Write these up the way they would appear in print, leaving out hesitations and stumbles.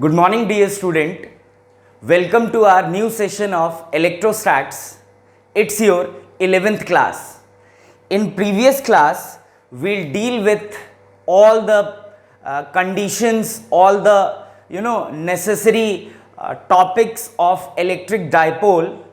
Good morning, dear student. Welcome to our new session of electrostats. It's your 11th class. In previous class, we'll deal with all the conditions, all the necessary topics of electric dipole.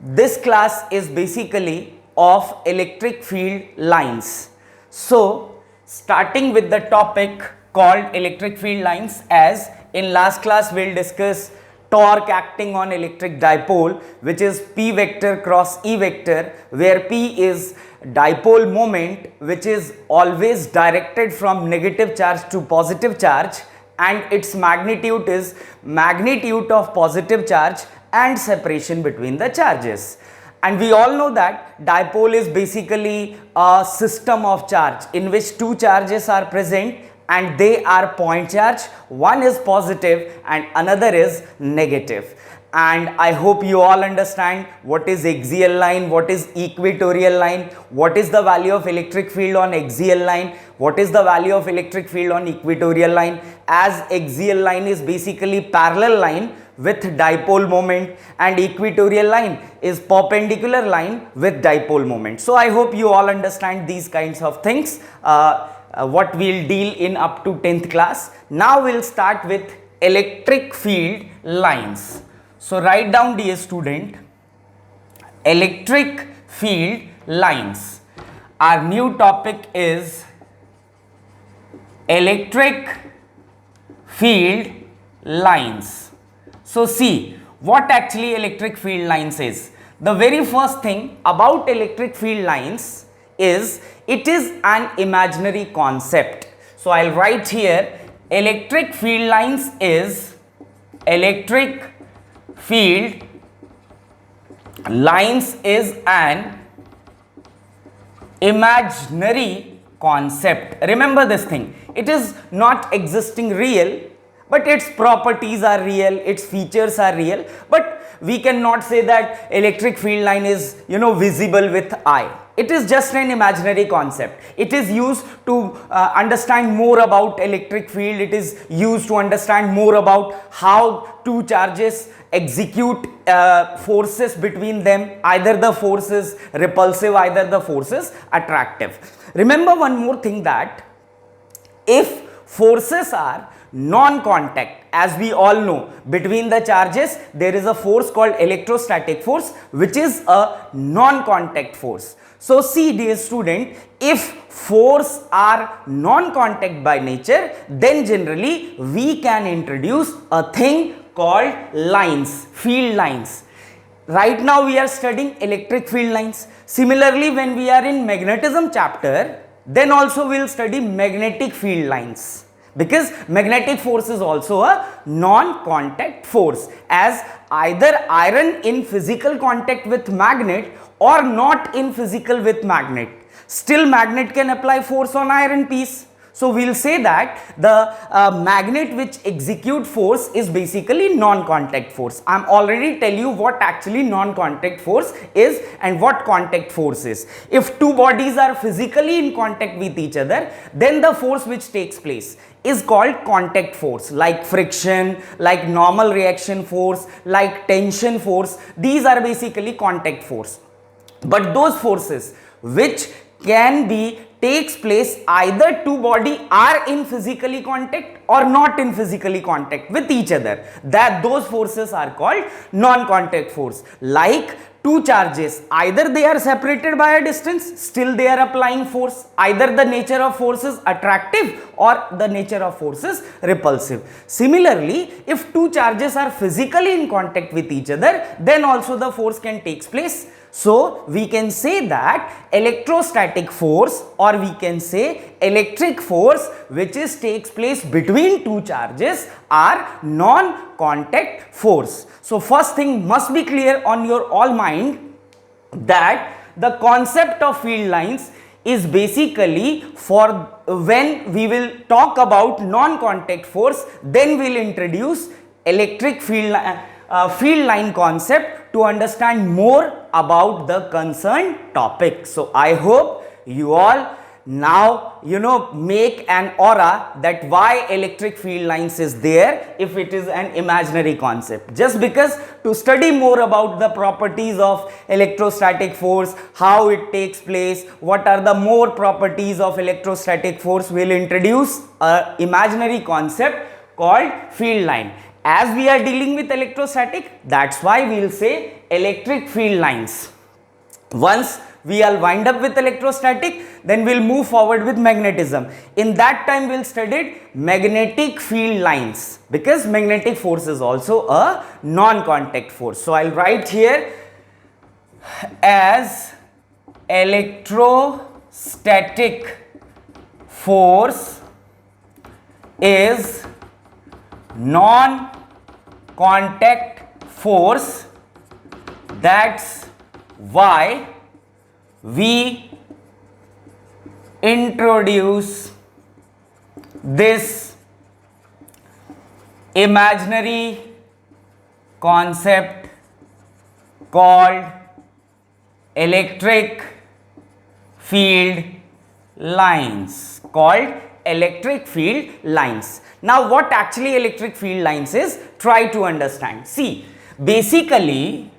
This class is basically of electric field lines. So, starting with the topic called electric field lines, as in last class we'll discuss torque acting on electric dipole, which is P vector cross E vector, where P is dipole moment which is always directed from negative charge to positive charge, and its magnitude is magnitude of positive charge and separation between the charges. And we all know that dipole is basically a system of charge in which two charges are present and they are point charge. One is positive and another is negative. And I hope you all understand what is axial line, what is equatorial line, what is the value of electric field on axial line, what is the value of electric field on equatorial line, as axial line is basically parallel line with dipole moment and equatorial line is perpendicular line with dipole moment. So I hope you all understand these kinds of things, what we'll deal in up to 10th class. Now we'll start with electric field lines. So write down, dear student, electric field lines. Our new topic is electric field lines. So see what actually electric field lines is. The very first thing about electric field lines is it is an imaginary concept. So I'll write here electric field lines is electric field lines is an imaginary concept. Remember this thing, it is not existing real, but its properties are real, its features are real, but we cannot say that electric field line is visible with eye. It is just an imaginary concept. It is used to understand more about electric field. It is used to understand more about how two charges execute forces between them. Either the force is repulsive, either the force is attractive. Remember one more thing, that if forces are non-contact, as we all know, between the charges there is a force called electrostatic force, which is a non-contact force. So see, dear student, if force are non-contact by nature, then generally we can introduce a thing called lines, field lines. Right now we are studying electric field lines. Similarly, when we are in magnetism chapter, then also we will study magnetic field lines, because magnetic force is also a non-contact force, as either iron in physical contact with magnet or not in physical with magnet, still magnet can apply force on iron piece. So we'll say that the magnet which execute force is basically non-contact force. I'm already tell you what actually non-contact force is and what contact force is. If two bodies are physically in contact with each other, then the force which takes place is called contact force, like friction, like normal reaction force, like tension force. These are basically contact force. But those forces which can be takes place either two body are in physically contact or not in physically contact with each other, that those forces are called non-contact force. Like two charges, either they are separated by a distance, still they are applying force. Either the nature of force is attractive or the nature of force is repulsive. Similarly, if two charges are physically in contact with each other, then also the force can take place. So we can say that electrostatic force, or we can say electric force, which is takes place between two charges, are non-contact force. So first thing must be clear on your all mind, that the concept of field lines is basically for when we will talk about non-contact force, then we will introduce electric field line concept to understand more about the concerned topic. So I hope you all now make an aura that why electric field lines is there if it is an imaginary concept. Just because to study more about the properties of electrostatic force, how it takes place, what are the more properties of electrostatic force, we will introduce a imaginary concept called field line. As we are dealing with electrostatic, that's why we will say electric field lines. Once we will wind up with electrostatic, then we'll move forward with magnetism. In that time we'll study magnetic field lines, because magnetic force is also a non-contact force. So I'll write here as electrostatic force is non-contact force. That's why we introduce this imaginary concept called electric field lines. Now what actually electric field lines is, try to understand. See, basically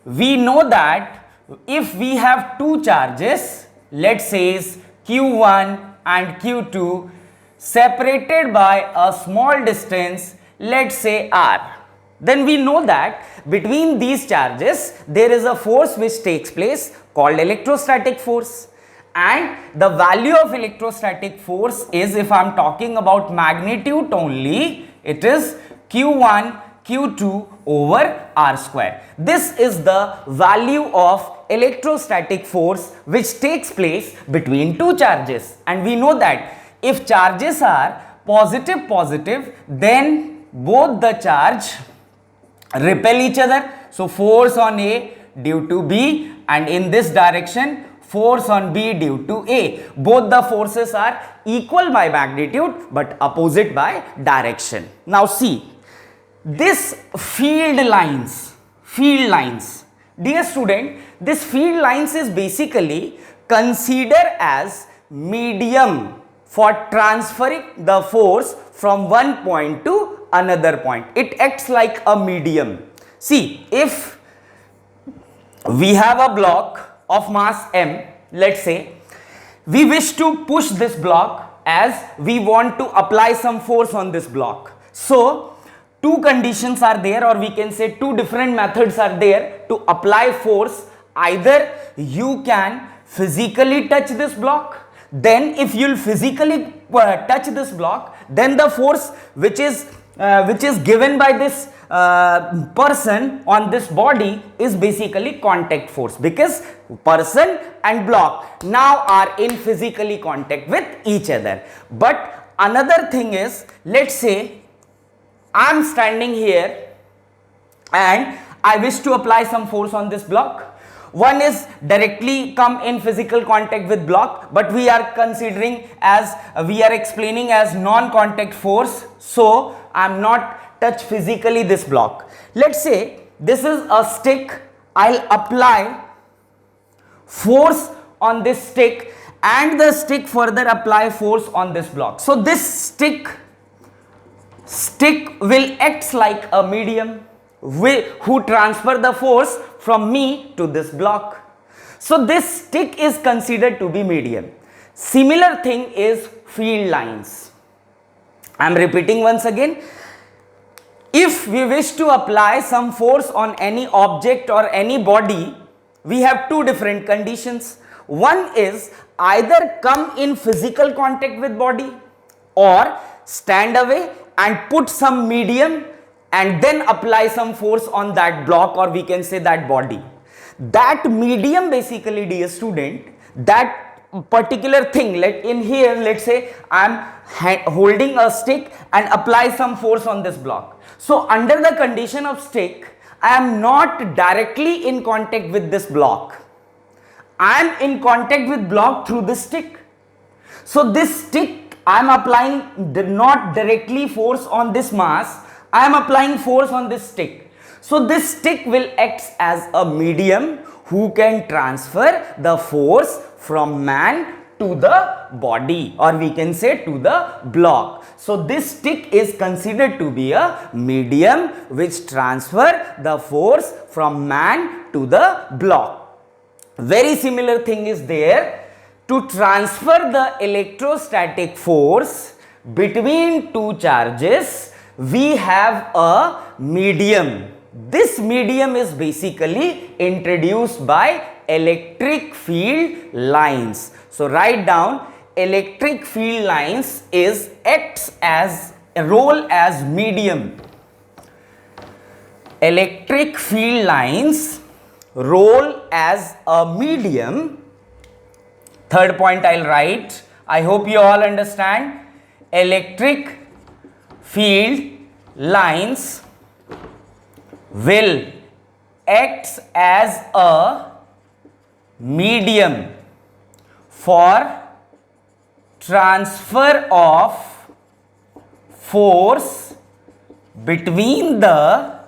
we know that if we have two charges, let's say q1 and q2, separated by a small distance, let's say r, then we know that between these charges there is a force which takes place called electrostatic force. And the value of electrostatic force is, if I am talking about magnitude only, it is q1 q2 over r square. This is the value of electrostatic force which takes place between two charges. And we know that if charges are positive, then both the charge repel each other. So force on A due to B, and in this direction force on B due to A. Both the forces are equal by magnitude but opposite by direction. Now see, this field lines, dear student, this field lines is basically considered as medium for transferring the force from one point to another point. It acts like a medium. See, if we have a block of mass m, let's say, we wish to push this block as we want to apply some force on this block. So two conditions are there, or we can say two different methods are there to apply force. Either you can physically touch this block, then if you'll physically touch this block, then the force which is given by this person on this body is basically contact force, because person and block now are in physically contact with each other. But another thing is, let's say I am standing here and I wish to apply some force on this block. One is directly come in physical contact with block, but we are explaining as non-contact force. So I am not touch physically this block. Let's say this is a stick. I'll apply force on this stick, and the stick further apply force on this block. So this stick will act like a medium who transfer the force from me to this block. So this stick is considered to be medium. Similar thing is field lines. I am repeating once again. If we wish to apply some force on any object or any body, we have two different conditions. One is either come in physical contact with body, or stand away and put some medium and then apply some force on that block, or we can say that body. That medium basically, dear student, that particular thing, let's say I am holding a stick and apply some force on this block. So under the condition of stick, I am not directly in contact with this block. I am in contact with block through this stick. So this stick, I am applying not directly force on this mass, I am applying force on this stick. So this stick will act as a medium who can transfer the force from man to the body, or we can say to the block. So this stick is considered to be a medium which transfer the force from man to the block. Very similar thing is there. To transfer the electrostatic force between two charges, we have a medium. This medium is basically introduced by electric field lines. So write down, electric field lines acts as a role as medium. Electric field lines role as a medium. Third point I'll write. I hope you all understand. Electric field lines will act as a medium for transfer of force between the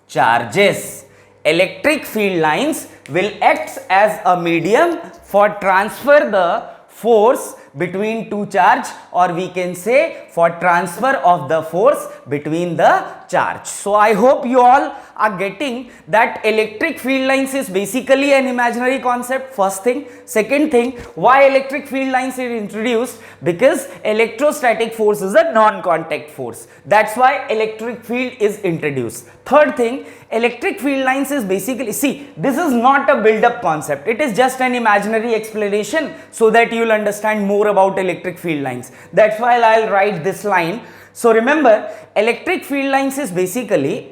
charges. Electric field lines will act as a medium for transfer the force between two charge, or we can say for transfer of the force between the charge. So I hope you all are getting that electric field lines is basically an imaginary concept, first thing. Second thing, why electric field lines is introduced? Because electrostatic force is a non-contact force. That's why electric field is introduced. Third thing, electric field lines is basically, see, this is not a build-up concept. It is just an imaginary explanation so that you will understand more about electric field lines. That's why I'll write this line. So remember, electric field lines is basically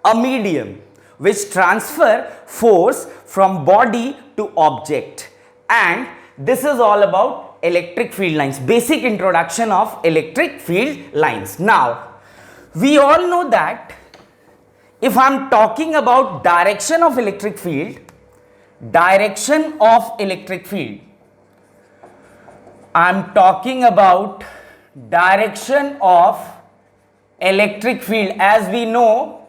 a medium which transfer force from body to object, and this is all about electric field lines, basic introduction of electric field lines. Now we all know that if I am talking about direction of electric field, I am talking about direction of electric field. As we know,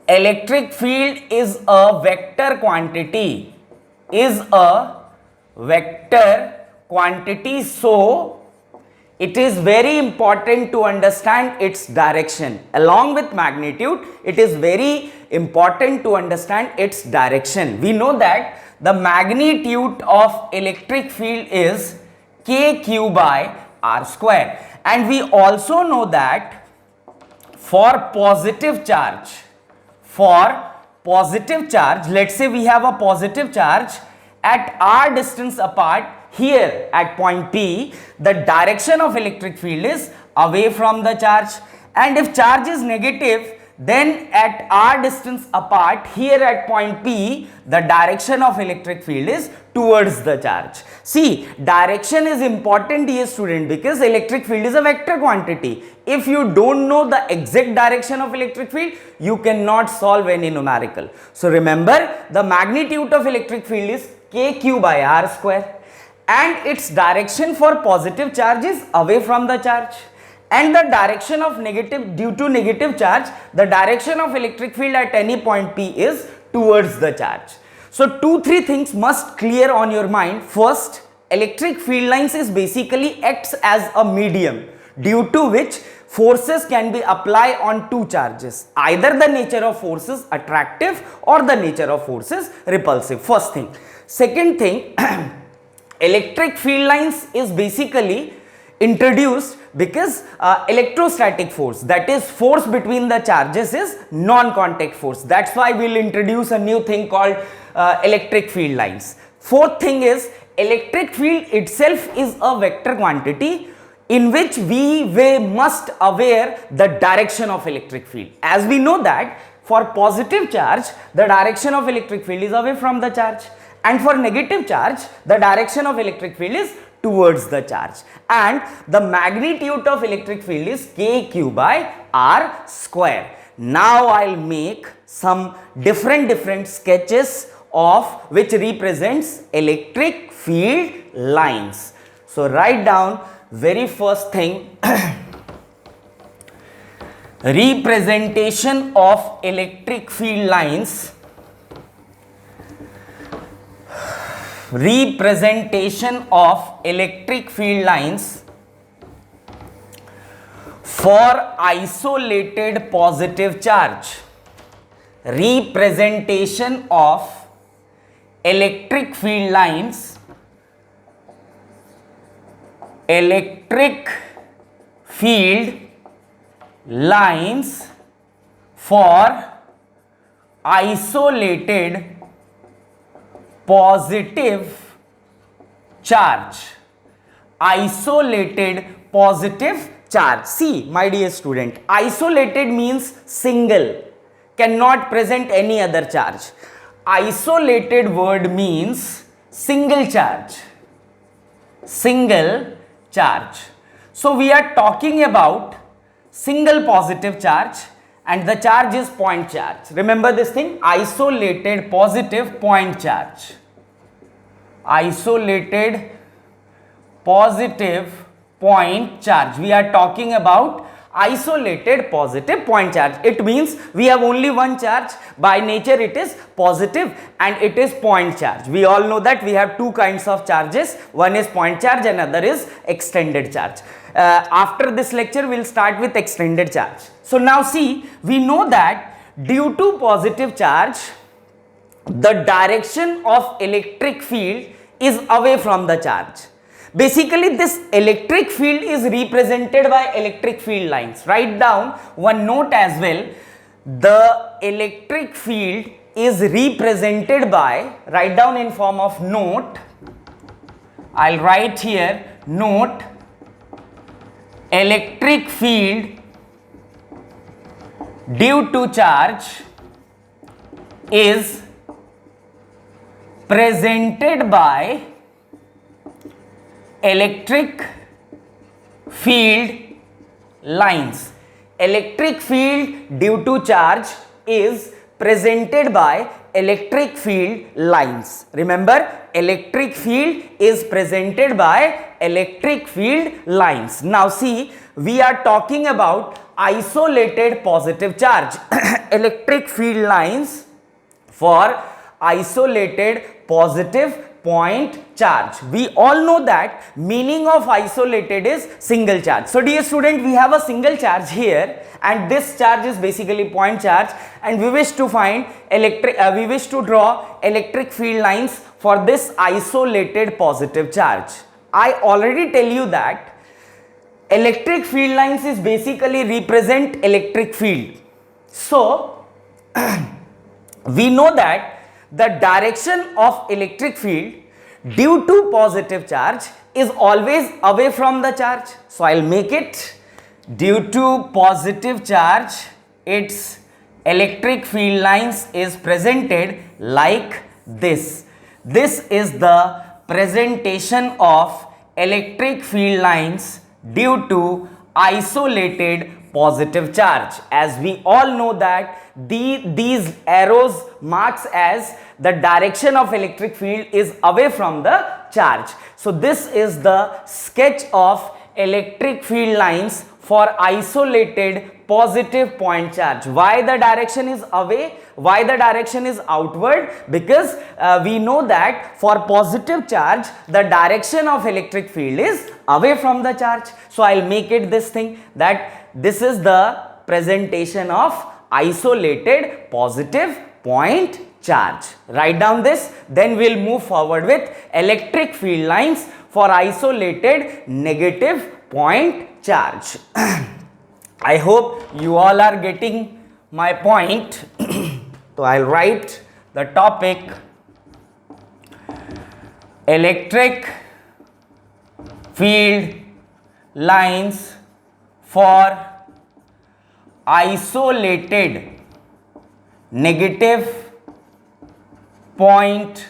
electric field is a vector quantity, so it is very important to understand its direction. Along with magnitude, it is very important to understand its direction. We know that the magnitude of electric field is kq by r square, and we also know that for positive charge, let's say we have a positive charge at r distance apart. Here at point P, the direction of electric field is away from the charge, and if charge is negative, then at r distance apart, here at point P, the direction of electric field is towards the charge. See, direction is important, dear student, because electric field is a vector quantity. If you don't know the exact direction of electric field, you cannot solve any numerical. So remember, the magnitude of electric field is kq by r square, and its direction for positive charge is away from the charge, and the direction of negative, due to negative charge, the direction of electric field at any point P is towards the charge. So 2-3 things must clear on your mind. First, electric field lines is basically acts as a medium due to which forces can be applied on two charges. Either the nature of force is attractive or the nature of force is repulsive. First thing. Second thing, electric field lines is basically introduced because electrostatic force, that is force between the charges, is non-contact force. That's why we'll introduce a new thing called electric field lines. Fourth thing is, electric field itself is a vector quantity in which we must aware the direction of electric field. As we know that for positive charge, the direction of electric field is away from the charge, and for negative charge, the direction of electric field is towards the charge, and the magnitude of electric field is kq by r square. Now I'll make some different sketches of which represents electric field lines. So write down very first thing, representation of electric field lines representation of electric field lines for isolated positive charge. Representation of electric field lines, electric field lines for isolated positive charge. Isolated positive charge. See, my dear student, isolated means single, cannot present any other charge. Isolated word means single charge. Single charge. So we are talking about single positive charge and the charge is point charge. Remember this thing, isolated positive point charge. Isolated positive point charge. We are talking about isolated positive point charge. It means we have only one charge. By nature it is positive and it is point charge. We all know that we have two kinds of charges. One is point charge and other is extended charge. After this lecture we will start with extended charge. So now see, we know that due to positive charge the direction of electric field is away from the charge. Basically this electric field is represented by electric field lines. Write down one note as well. The electric field is represented by, write down in form of note. I'll write here note, electric field due to charge is presented by electric field lines. Electric field due to charge is presented by electric field lines. Remember, electric field is presented by electric field lines. Now see, we are talking about isolated positive charge. Electric field lines for isolated positive point charge. We all know that meaning of isolated is single charge. So dear student, we have a single charge here and this charge is basically point charge and we wish to find we wish to draw electric field lines for this isolated positive charge. I already tell you that electric field lines is basically represent electric field. So we know that the direction of electric field due to positive charge is always away from the charge. So I'll make it due to positive charge, its electric field lines is presented like this. This is the presentation of electric field lines due to isolated positive charge. As we all know that these arrows marks as the direction of electric field is away from the charge. So this is the sketch of electric field lines for isolated positive point charge. Why the direction is away? Why the direction is outward? Because we know that for positive charge the direction of electric field is away from the charge. So I'll make it this thing, that this is the presentation of isolated positive point charge. Write down this, then we'll move forward with electric field lines for isolated negative point charge. I hope you all are getting my point. So I'll write the topic electric field lines for isolated negative point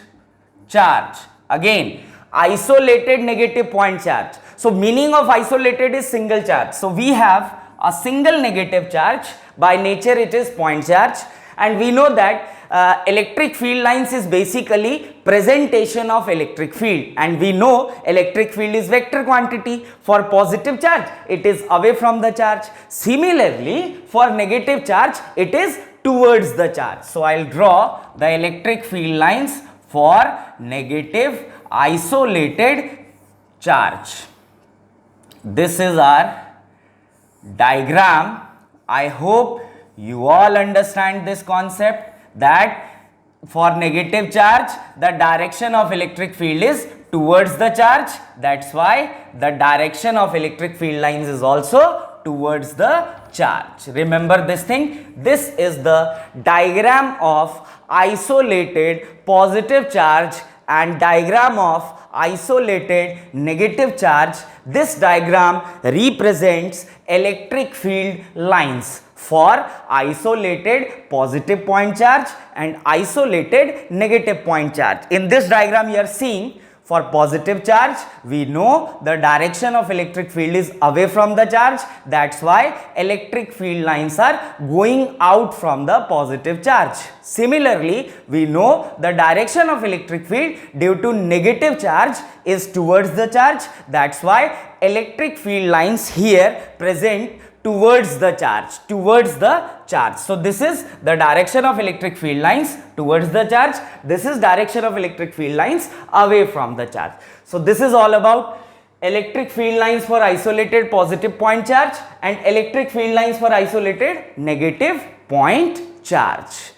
charge. Again, isolated negative point charge. So meaning of isolated is single charge. So we have a single negative charge. By nature it is point charge, and we know that electric field lines is basically presentation of electric field, and we know electric field is vector quantity. For positive charge it is away from the charge. Similarly for negative charge it is towards the charge. So I'll draw the electric field lines for negative isolated charge. This is our diagram. I hope you all understand this concept, that for negative charge the direction of electric field is towards the charge. That's why the direction of electric field lines is also towards the charge. Remember this thing. This is the diagram of isolated positive charge and diagram of isolated negative charge. This diagram represents electric field lines for isolated positive point charge and isolated negative point charge. In this diagram you are seeing, for positive charge we know the direction of electric field is away from the charge. That's why electric field lines are going out from the positive charge. Similarly, we know the direction of electric field due to negative charge is towards the charge. That's why electric field lines here present towards the charge, So this is the direction of electric field lines towards the charge. This is direction of electric field lines away from the charge. So this is all about electric field lines for isolated positive point charge and electric field lines for isolated negative point charge.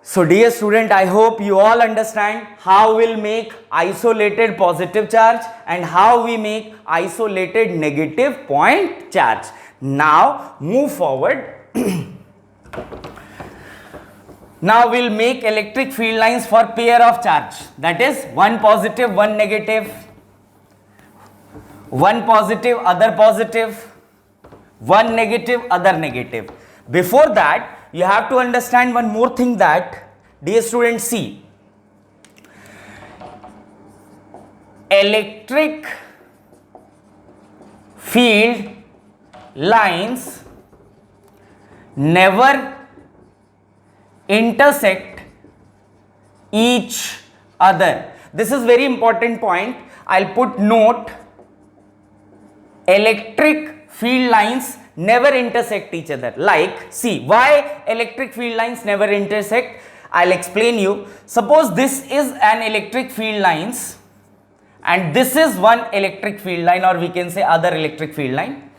So dear student, I hope you all understand how we'll make isolated positive charge and how we make isolated negative point charge. Now move forward. Now we'll make electric field lines for pair of charge, that is one positive, one negative, one positive, other positive, one negative, other negative. Before that, you have to understand one more thing, that dear students, see, electric field lines never intersect each other. This is very important point. I'll put note, electric field lines never intersect each other. Like, see, why electric field lines never intersect? I'll explain you. Suppose this is an electric field lines and this is one electric field line, or we can say other electric field line.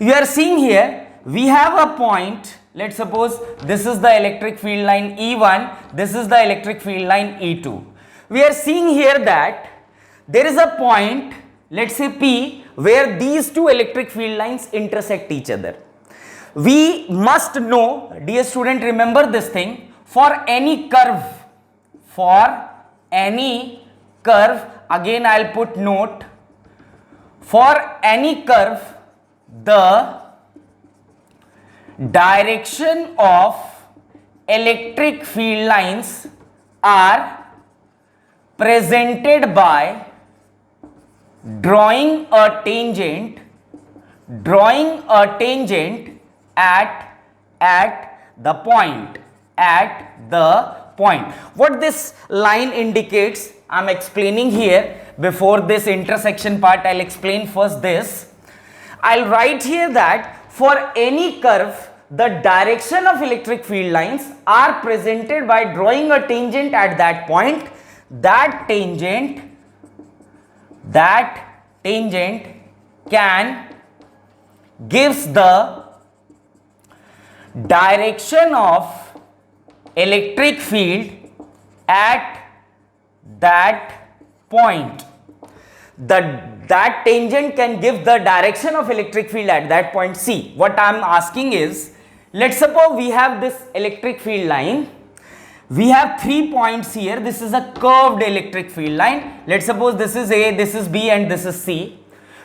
You are seeing here, we have a point. Let's suppose this is the electric field line E1, this is the electric field line E2. We are seeing here that there is a point, let's say P, where these two electric field lines intersect each other. We must know, dear student, remember this thing, for any curve, again I'll put note, for any curve, the direction of electric field lines are presented by drawing a tangent at the point. What this line indicates, I'm explaining here. Before this intersection part, I'll explain first this. I'll write here that for any curve, the direction of electric field lines are presented by drawing a tangent at that point. That tangent gives the direction of electric field at that point. That tangent can give the direction of electric field at that point. See, what I am asking is, let's suppose we have this electric field line. We have 3 points here. This is a curved electric field line. Let's suppose this is A, this is B, and this is C.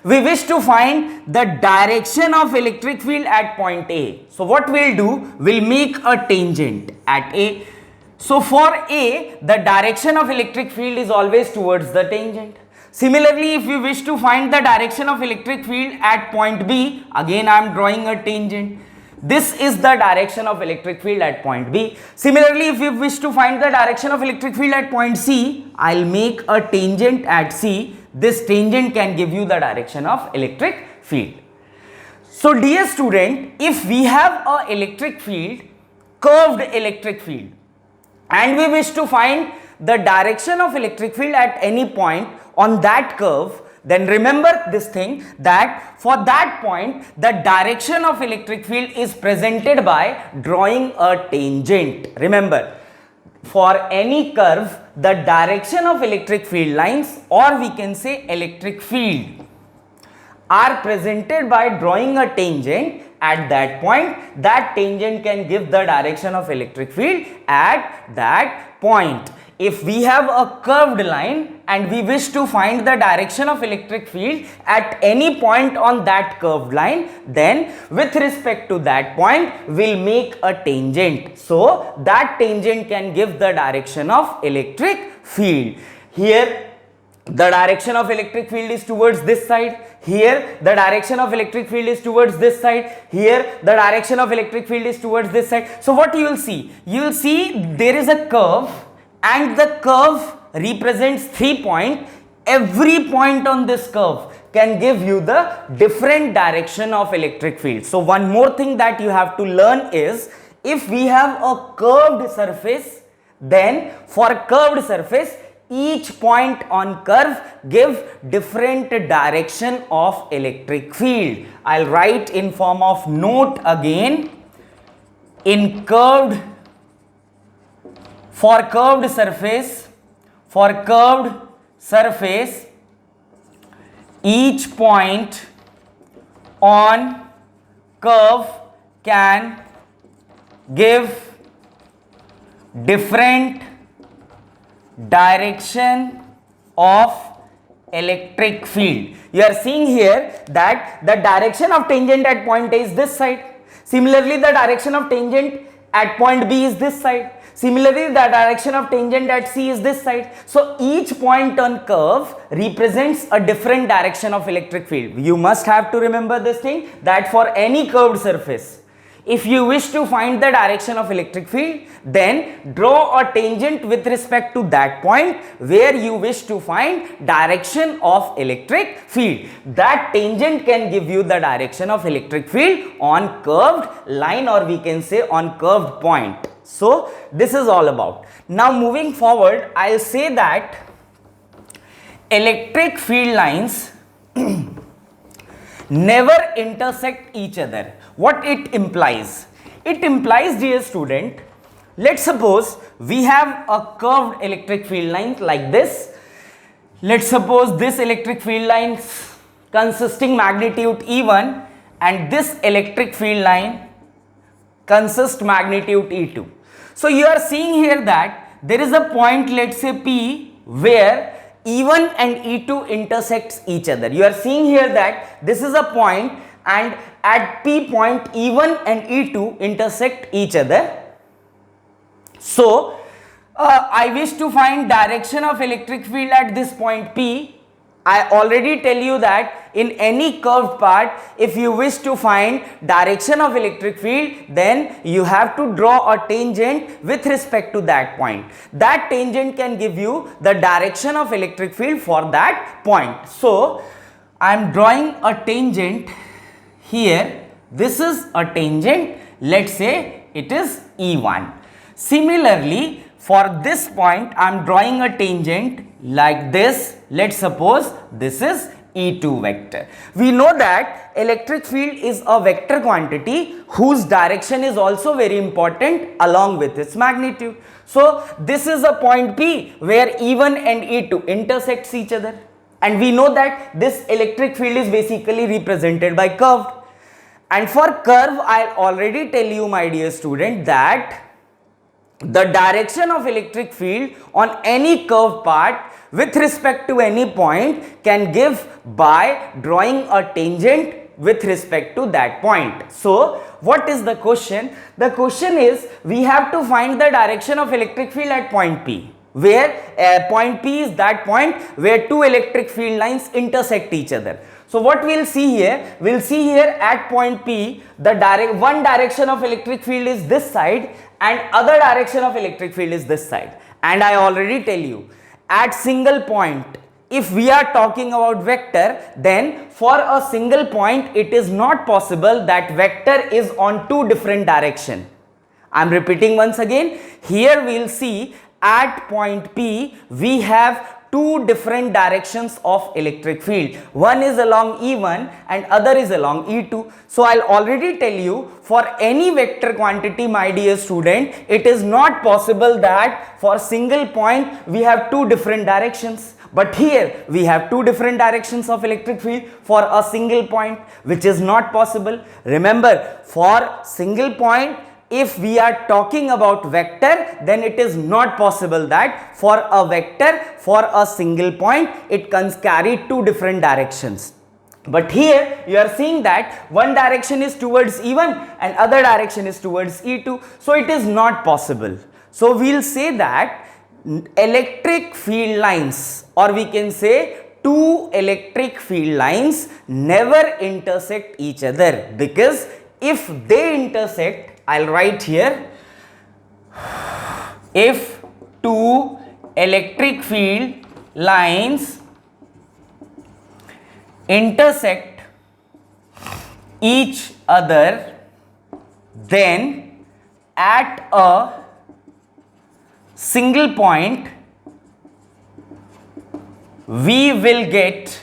We wish to find the direction of electric field at point A. So what we'll do, we'll make a tangent at A. So for A, the direction of electric field is always towards the tangent. Similarly, if we wish to find the direction of electric field at point B, again I am drawing a tangent. This is the direction of electric field at point B. Similarly, if we wish to find the direction of electric field at point C, I'll make a tangent at C. This tangent can give you the direction of electric field. So dear student, if we have a electric field, curved electric field, and we wish to find the direction of electric field at any point on that curve, then remember this thing, that for that point the direction of electric field is presented by drawing a tangent. Remember, for any curve, the direction of electric field lines, or we can say electric field, are presented by drawing a tangent at that point. That tangent can give the direction of electric field at that point. If we have a curved line and we wish to find the direction of electric field at any point on that curved line, then with respect to that point we'll make a tangent. So that tangent can give the direction of electric field. Here the direction of electric field is towards this side. Here the direction of electric field is towards this side. Here the direction of electric field is towards this side. So what you will see? You will see there is a curve, and the curve represents 3 points. Every point on this curve can give you the different direction of electric field. So one more thing that you have to learn is, if we have a curved surface, then for a curved surface each point on curve give different direction of electric field. I'll write in form of note again. In curved, for curved surface, each point on curve can give different direction of electric field. You are seeing here that the direction of tangent at point A is this side. Similarly, the direction of tangent at point B is this side. Similarly, the direction of tangent at C is this side. So each point on curve represents a different direction of electric field. You must have to remember this thing, that for any curved surface, if you wish to find the direction of electric field, then draw a tangent with respect to that point where you wish to find direction of electric field. That tangent can give you the direction of electric field on curved line, or we can say on curved point. So this is all about. Now moving forward, I'll say that electric field lines never intersect each other. What it implies? It implies, dear student, let's suppose we have a curved electric field line like this. Let's suppose this electric field line consisting magnitude E1, and this electric field line consists magnitude E2. So you are seeing here that there is a point, let's say P, where E1 and E2 intersects each other. You are seeing here that this is a point, and at P point E1 and E2 intersect each other. So I wish to find direction of electric field at this point P. I already tell you that in any curved part, if you wish to find direction of electric field, then you have to draw a tangent with respect to that point. That tangent can give you the direction of electric field for that point. So I am drawing a tangent here. This is a tangent. Let's say it is E1. Similarly, for this point, I am drawing a tangent like this. Let's suppose this is E2 vector. We know that electric field is a vector quantity whose direction is also very important along with its magnitude. So this is a point P where E1 and E2 intersects each other, and we know that this electric field is basically represented by curved. And for curve, I already tell you, my dear student, that the direction of electric field on any curved part with respect to any point can give by drawing a tangent with respect to that point. So what is the question? The question is, we have to find the direction of electric field at point P, where point P is that point where two electric field lines intersect each other. So what we'll see here, at point P, the one direction of electric field is this side and other direction of electric field is this side. And I already tell you, at single point, if we are talking about vector, then for a single point it is not possible that vector is on two different directions. I am repeating once again. Here we will see at point P, we have two different directions of electric field. One is along E1 and other is along E2. So I'll already tell you, for any vector quantity, my dear student, it is not possible that for single point we have two different directions. But here we have two different directions of electric field for a single point, which is not possible. Remember, for single point, if we are talking about vector, then it is not possible that for a vector, for a single point, it can carry two different directions. But here you are seeing that one direction is towards E1 and other direction is towards E2. So it is not possible. So we'll say that electric field lines, or we can say two electric field lines, never intersect each other, because if they intersect, I'll write here, if two electric field lines intersect each other, then at a single point we will get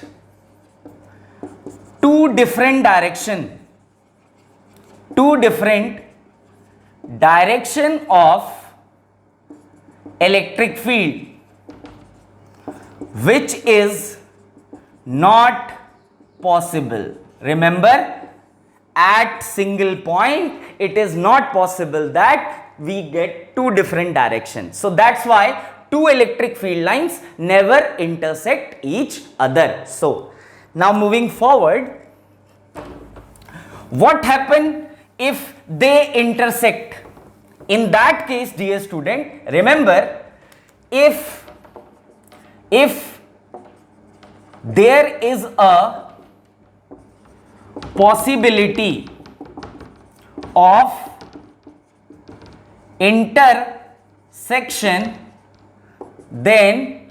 two different direction of electric field, which is not possible. Remember, at single point it is not possible that we get two different directions. So that's why two electric field lines never intersect each other. So now moving forward, what happen if they intersect? In that case, dear student, remember, if there is a possibility of intersection, then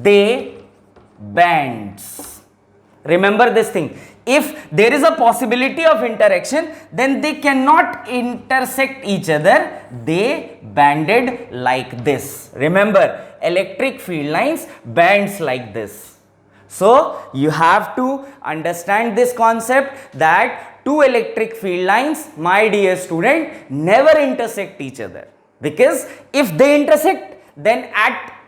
they bands. Remember this thing. If there is a possibility of interaction, then they cannot intersect each other. They banded like this. Remember, electric field lines bands like this. So you have to understand this concept that two electric field lines, my dear student, never intersect each other, because if they intersect, then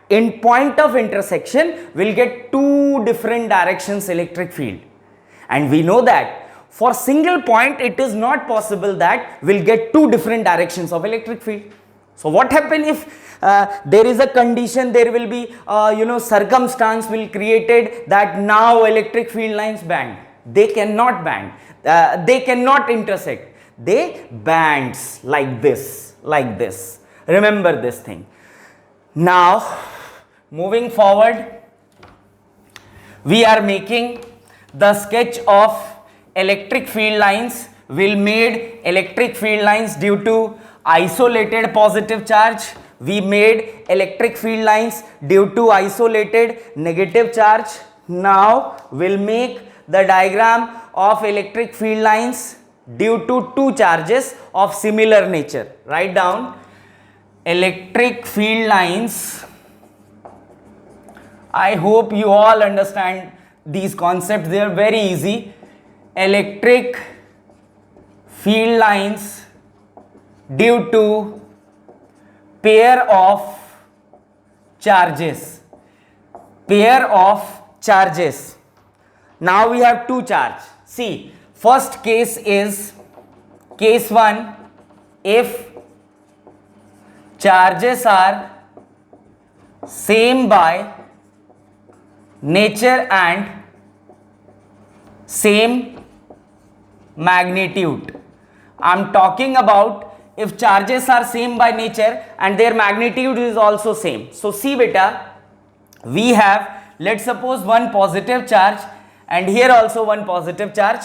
in point of intersection we'll get two different directions electric field. And we know that for single point it is not possible that we'll get two different directions of electric field. So what happens if there is a condition, there will be circumstance will created that now electric field lines band? They cannot band, they cannot intersect, they bands like this, like this. Remember this thing. Now moving forward, we are making the sketch of electric field lines. We'll made electric field lines due to isolated positive charge. We made electric field lines due to isolated negative charge. Now we'll make the diagram of electric field lines due to two charges of similar nature. Write down electric field lines. I hope you all understand these concepts, they are very easy. Electric field lines due to pair of charges. Pair of charges. Now we have two charge. See, first case is case 1, if charges are same by nature and same magnitude. I am talking about if charges are same by nature and their magnitude is also same. So see beta, we have, let's suppose, one positive charge and here also one positive charge.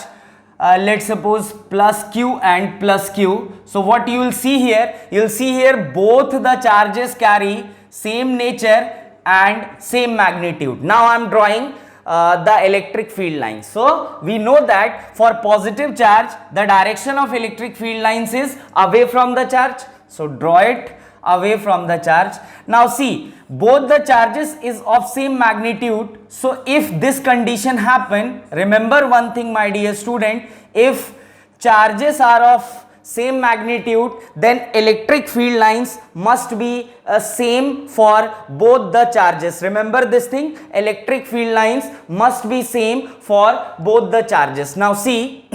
Let's suppose plus q and plus q. So what you will see here, you will see here both the charges carry same nature and same magnitude. Now I am drawing the electric field lines. So we know that for positive charge the direction of electric field lines is away from the charge. So draw it away from the charge. Now see, both the charges is of same magnitude. So if this condition happen, remember one thing my dear student, if charges are of same magnitude, then electric field lines must be same for both the charges. Remember this thing, electric field lines must be same for both the charges. Now see,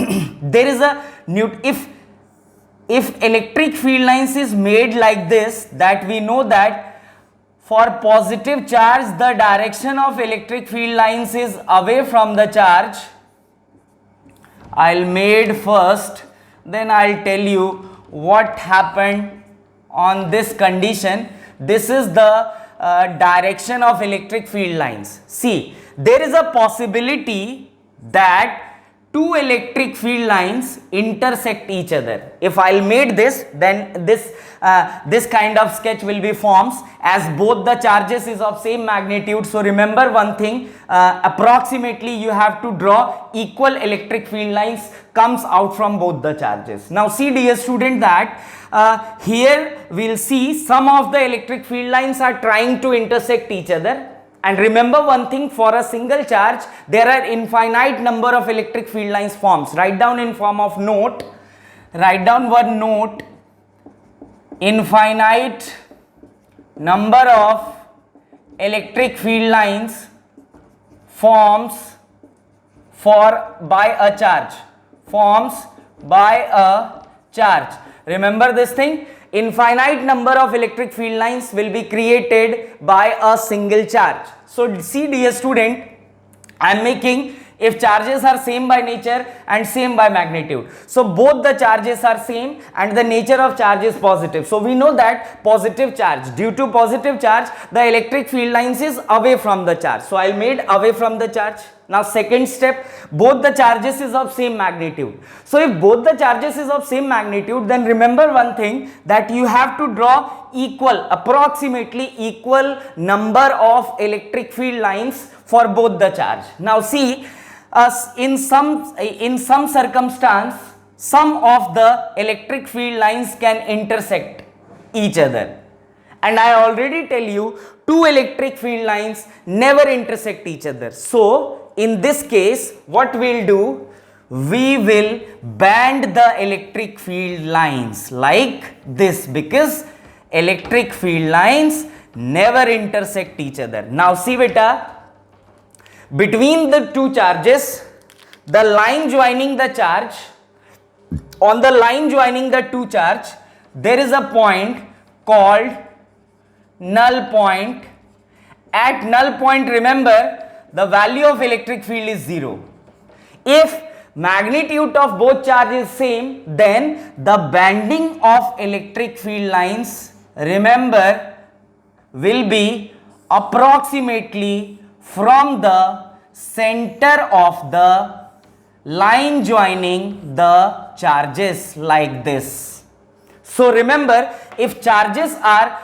there is a if electric field lines is made like this, that we know that for positive charge the direction of electric field lines is away from the charge. I'll made first, then I'll tell you what happened on this condition. This is the direction of electric field lines. See, there is a possibility that two electric field lines intersect each other. If I'll made this, then this kind of sketch will be forms as both the charges is of same magnitude. So remember one thing, approximately you have to draw equal electric field lines comes out from both the charges. Now see dear student that here we'll see some of the electric field lines are trying to intersect each other. And remember one thing, for a single charge there are infinite number of electric field lines forms. Write down in form of note, write down one note, infinite number of electric field lines forms by a charge. Remember this thing, infinite number of electric field lines will be created by a single charge. So see dear student, I am making if charges are same by nature and same by magnitude. So both the charges are same and the nature of charge is positive. So we know that positive charge, due to positive charge the electric field lines is away from the charge. So I made away from the charge. Now second step, both the charges is of same magnitude. So if both the charges is of same magnitude, then remember one thing, that you have to draw approximately equal number of electric field lines for both the charge. Now see, in some circumstance some of the electric field lines can intersect each other, and I already tell you two electric field lines never intersect each other. So in this case what we'll do, we will band the electric field lines like this, because electric field lines never intersect each other. Now see beta, between the two charges, the line joining the charge, on the line joining the two charge, there is a point called null point. At null point, remember, the value of electric field is 0. If magnitude of both charges is same, then the banding of electric field lines, remember, will be approximately from the center of the line joining the charges like this. So remember, if charges are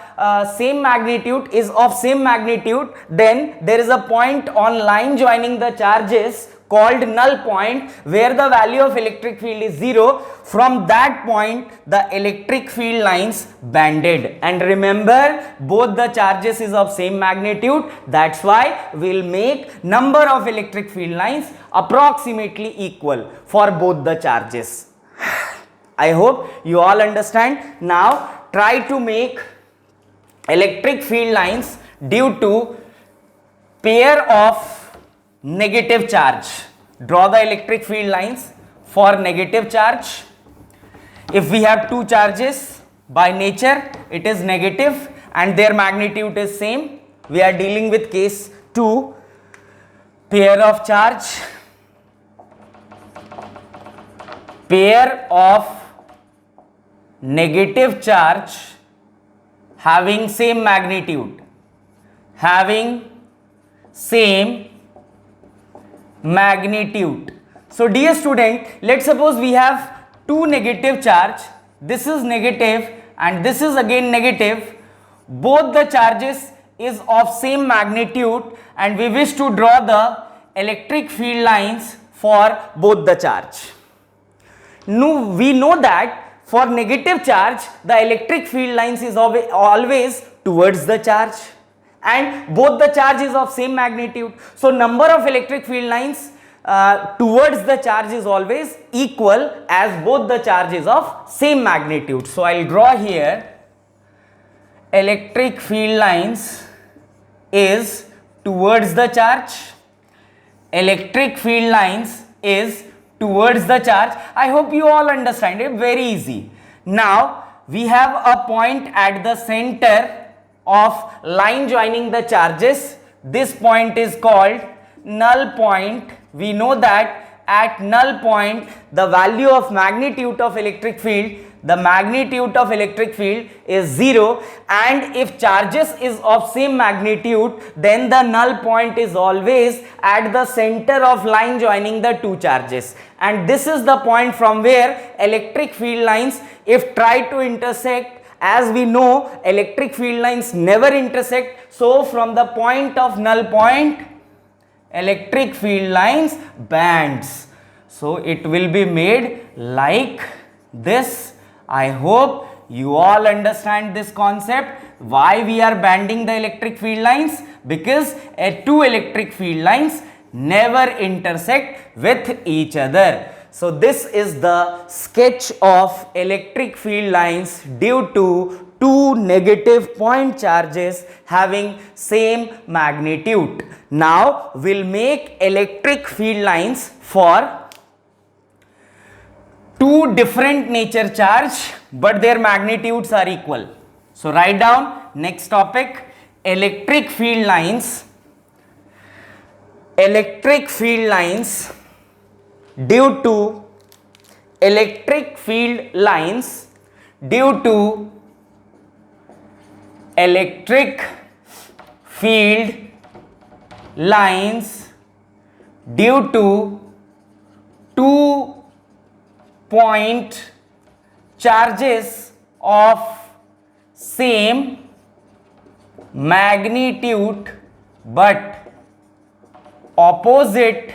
same magnitude, is of same magnitude, then there is a point on line joining the charges called null point, where the value of electric field is 0. From that point the electric field lines banded, and remember both the charges is of same magnitude, that's why we'll make number of electric field lines approximately equal for both the charges. I hope you all understand. Now try to make electric field lines due to pair of negative charge. Draw the electric field lines for negative charge. If we have two charges, by nature it is negative and their magnitude is same, we are dealing with case 2, pair of charge, pair of negative charge having same magnitude, So dear student, let's suppose we have two negative charge, this is negative and this is again negative, both the charges is of same magnitude and we wish to draw the electric field lines for both the charge. Now we know that for negative charge, the electric field lines is always towards the charge, and both the charge is of same magnitude. So number of electric field lines towards the charge is always equal as both the charges of same magnitude. So I'll draw here electric field lines is towards the charge, electric field lines is towards the charge. I hope you all understand it, very easy. Now we have a point at the center of line joining the charges. This point is called null point. We know that at null point the value of magnitude of electric field, the magnitude of electric field is 0, and if charges is of same magnitude, then the null point is always at the center of line joining the two charges, and this is the point from where electric field lines, if try to intersect, as we know electric field lines never intersect, so from the point of null point electric field lines bands. So it will be made like this. I hope you all understand this concept. Why we are banding the electric field lines? Because two electric field lines never intersect with each other. So this is the sketch of electric field lines due to two negative point charges having same magnitude. Now we'll make electric field lines for two different nature charge, but their magnitudes are equal. So write down next topic, electric field lines due to electric field lines due to electric field lines due to 2 point charges of same magnitude but opposite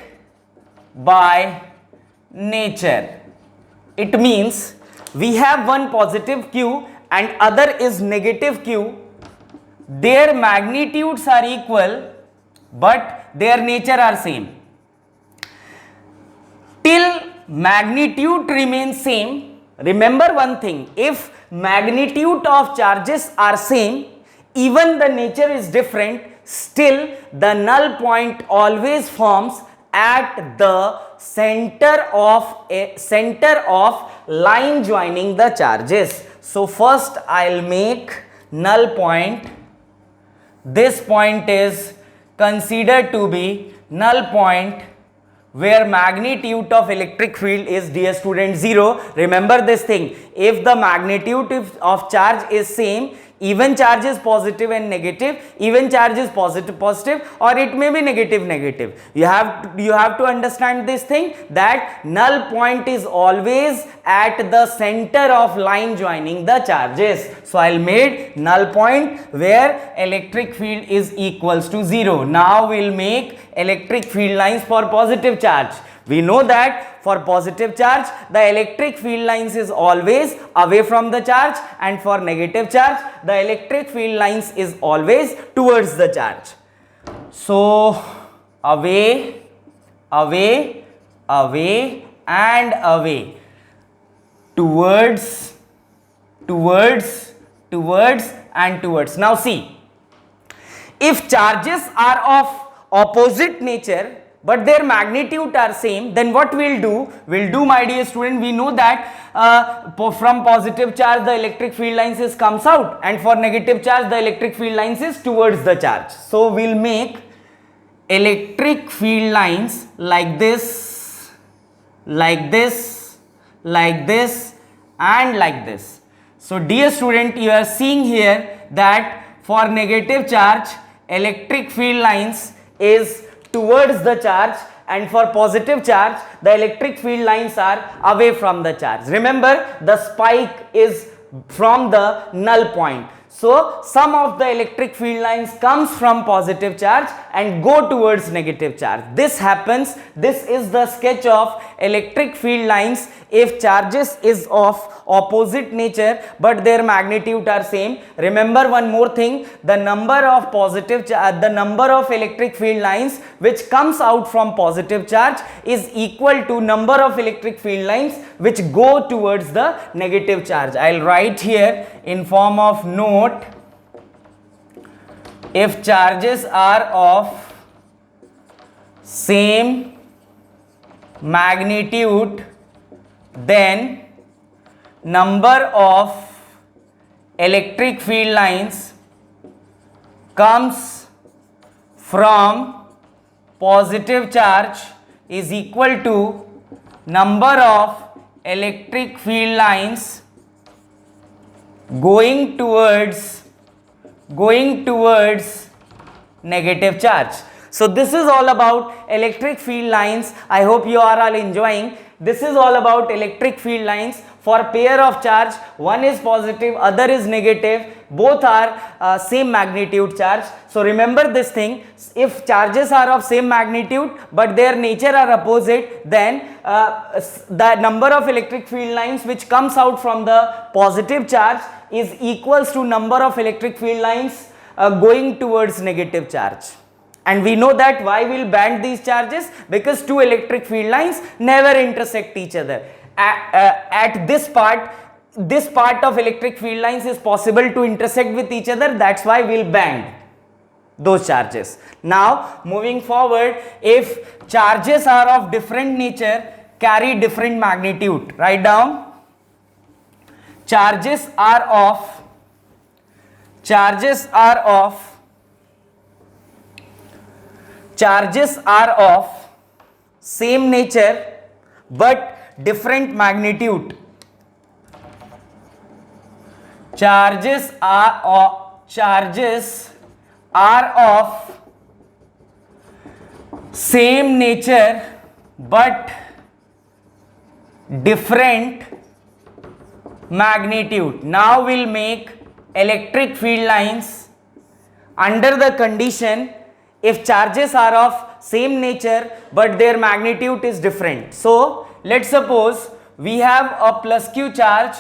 by nature. It means we have one positive Q and other is negative Q. Their magnitudes are equal but their nature are same. Till magnitude remains same, remember one thing, if magnitude of charges are same, even the nature is different, still the null point always forms at the center of line joining the charges. So first I'll make null point. This point is considered to be null point where magnitude of electric field is, dear student, 0. Remember this thing, if the magnitude of charge is same, even charge is positive and negative, even charge is positive or it may be negative. You have to understand this thing, that null point is always at the center of line joining the charges. So I'll make null point where electric field is equals to 0. Now we'll make electric field lines for positive charge. We know that for positive charge the electric field lines is always away from the charge, and for negative charge the electric field lines is always towards the charge. So away, away, away and away, towards, towards, towards and towards. Now see, if charges are of opposite nature but their magnitude are same, then what we'll do, my dear student, we know that from positive charge the electric field lines is comes out, and for negative charge the electric field lines is towards the charge. So we'll make electric field lines like this, like this, like this and like this. So dear student, you are seeing here that for negative charge electric field lines is towards the charge, and for positive charge the electric field lines are away from the charge. Remember, the spike is from the null point. So some of the electric field lines comes from positive charge and go towards negative charge. This happens. This is the sketch of electric field lines if charges is of opposite nature but their magnitude are same. Remember one more thing, the number of the number of electric field lines which comes out from positive charge is equal to number of electric field lines which go towards the negative charge. I'll write here in form of note, if charges are of same magnitude, then number of electric field lines comes from positive charge is equal to number of electric field lines going towards negative charge. So this is all about electric field lines. I hope you are all enjoying. This is all about electric field lines for pair of charge. One is positive, other is negative. Both are same magnitude charge. So remember this thing. If charges are of same magnitude but their nature are opposite, then the number of electric field lines which comes out from the positive charge is equals to number of electric field lines going towards negative charge. And we know that why we'll band these charges, because two electric field lines never intersect each other. At this part of electric field lines is possible to intersect with each other. That's why we'll band those charges. Now moving forward, if charges are of different nature, carry different magnitude. Write down, charges are of same nature but different magnitude. Charges are of same nature but different magnitude. Now we'll make electric field lines under the condition if charges are of same nature but their magnitude is different. So let's suppose we have a plus q charge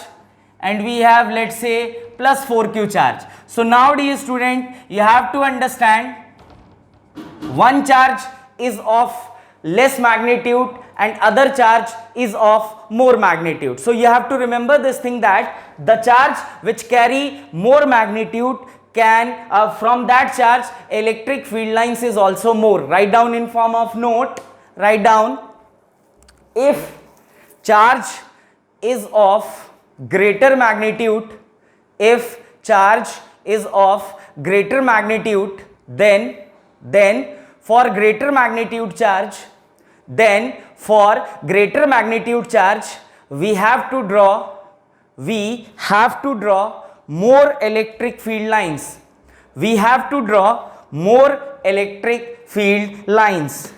and we have, let's say, plus 4q charge. So now dear student, you have to understand one charge is of less magnitude and other charge is of more magnitude. So you have to remember this thing, that the charge which carry more magnitude can from that charge electric field lines is also more. Write down in form of note, write down, if charge is of greater magnitude, if charge is of greater magnitude, then for greater magnitude charge, we have to draw more electric field lines.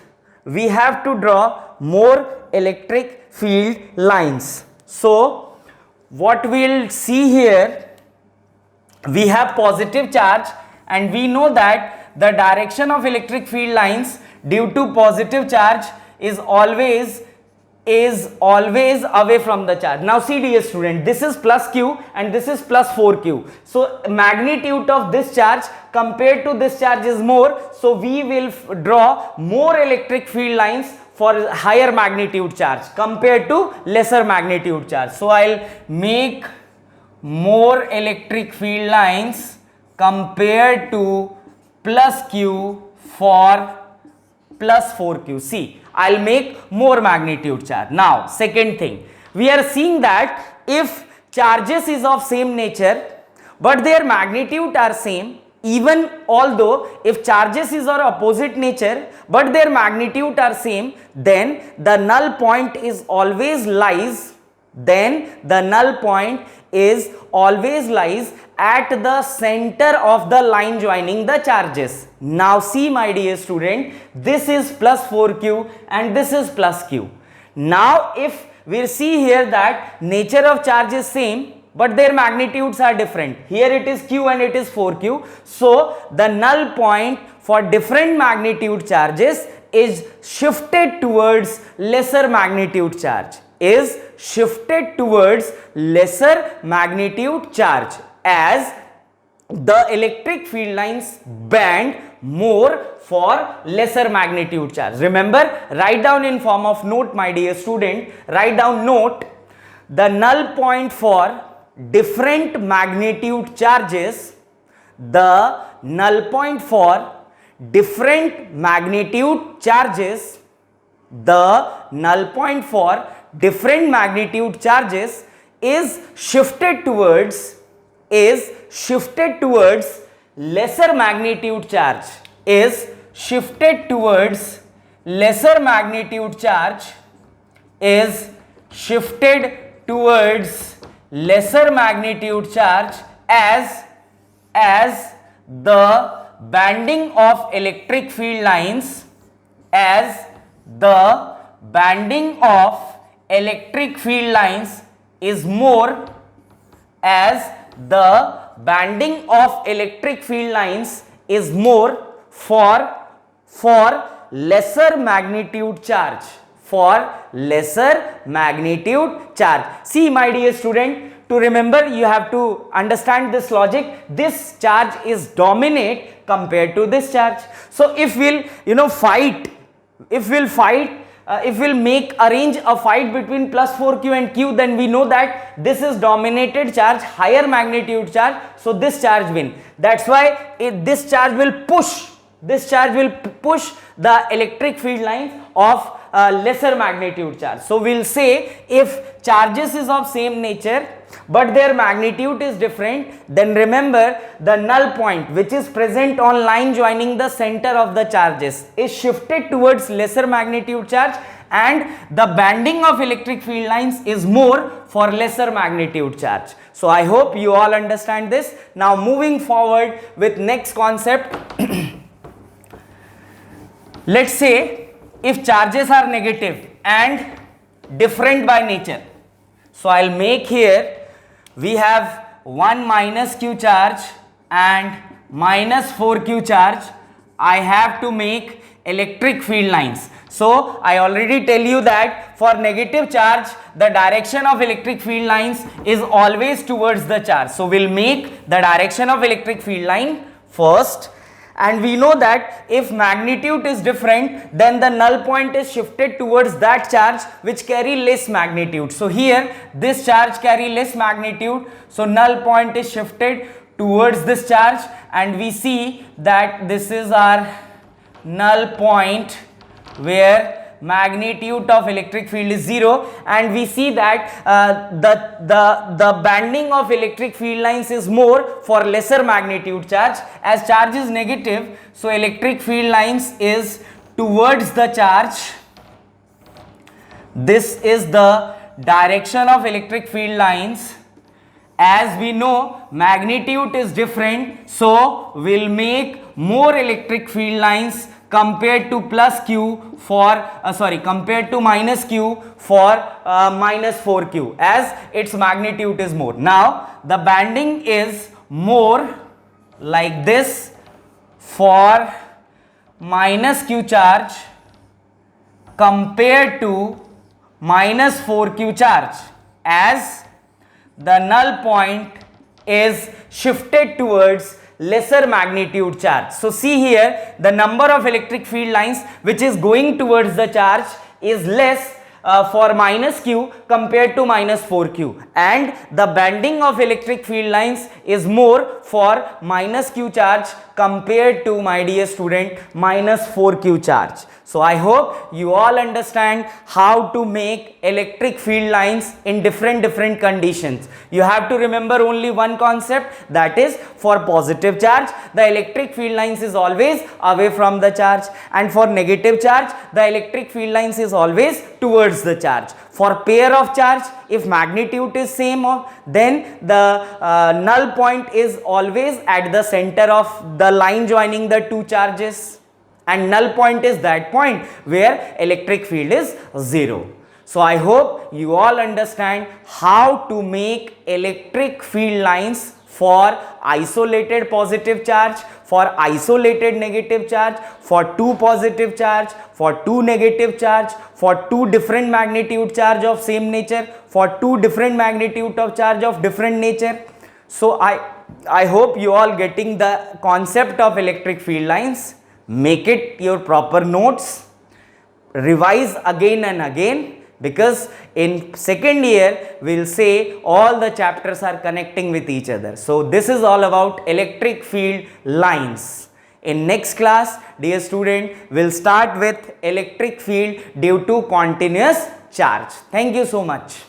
So what we'll see here, we have positive charge and we know that the direction of electric field lines due to positive charge is always away from the charge. Now see dear student, this is plus q and this is plus 4q. So magnitude of this charge compared to this charge is more. So we will draw more electric field lines for higher magnitude charge compared to lesser magnitude charge. So I'll make more electric field lines compared to plus q for plus 4q. See, I'll make more magnitude charge. Now second thing, we are seeing that if charges is of same nature but their magnitude are same, even although if charges is of opposite nature but their magnitude are same, then the null point is always lies at the center of the line joining the charges. Now see my dear student, this is plus 4q and this is plus q. Now if we see here that nature of charge is same, but their magnitudes are different. Here it is q and it is 4q. So the null point for different magnitude charges is shifted towards lesser magnitude charge, is shifted towards lesser magnitude charge, as the electric field lines bend more for lesser magnitude charge. Remember, write down in form of note, my dear student, write down note, the null point for different magnitude charges, the null point for different magnitude charges, the null point for different magnitude charges is shifted towards lesser magnitude charge, is shifted towards lesser magnitude charge, is shifted towards lesser magnitude charge, as the banding of electric field lines, as the banding of electric field lines is more, as the banding of electric field lines is more for lesser magnitude charge, for lesser magnitude charge. See, my dear student, to remember, you have to understand this logic. This charge is dominate compared to this charge. So if we'll arrange a fight between plus 4q and q, then we know that this is dominated charge, higher magnitude charge, so this charge win. That's why this charge will push the electric field lines of lesser magnitude charge. So we'll say if charges is of same nature but their magnitude is different, then remember the null point which is present on line joining the center of the charges is shifted towards lesser magnitude charge, and the banding of electric field lines is more for lesser magnitude charge. So I hope you all understand this. Now moving forward with next concept. Let's say if charges are negative and different by nature. So I'll make here, we have 1 minus q charge and minus 4q charge. I have to make electric field lines. So I already tell you that for negative charge, the direction of electric field lines is always towards the charge. So we'll make the direction of electric field line first. And we know that if magnitude is different, then the null point is shifted towards that charge which carry less magnitude. So here this charge carry less magnitude, so null point is shifted towards this charge, and we see that this is our null point where magnitude of electric field is 0, and we see that the banding of electric field lines is more for lesser magnitude charge, as charge is negative, so electric field lines is towards the charge. This is the direction of electric field lines. As we know magnitude is different, so we'll make more electric field lines compared to plus q for compared to minus q for minus 4q, as its magnitude is more. Now the banding is more like this for minus q charge compared to minus 4q charge, as the null point is shifted towards lesser magnitude charge. So see here, the number of electric field lines which is going towards the charge is less for minus q compared to minus 4q, and the banding of electric field lines is more for minus q charge compared to, my dear student, minus 4q charge. So I hope you all understand how to make electric field lines in different conditions. You have to remember only one concept, that is for positive charge the electric field lines is always away from the charge, and for negative charge the electric field lines is always towards the charge. For pair of charge, if magnitude is same, then the null point is always at the center of the line joining the two charges, and null point is that point where electric field is 0. So I hope you all understand how to make electric field lines for isolated positive charge, for isolated negative charge, for two positive charge, for two negative charge, for two different magnitude charge of same nature, for two different magnitude of charge of different nature. So I hope you all getting the concept of electric field lines. Make it your proper notes, revise again and again, because in second year we'll say all the chapters are connecting with each other. So this is all about electric field lines. In next class, dear student, we'll start with electric field due to continuous charge. Thank you so much.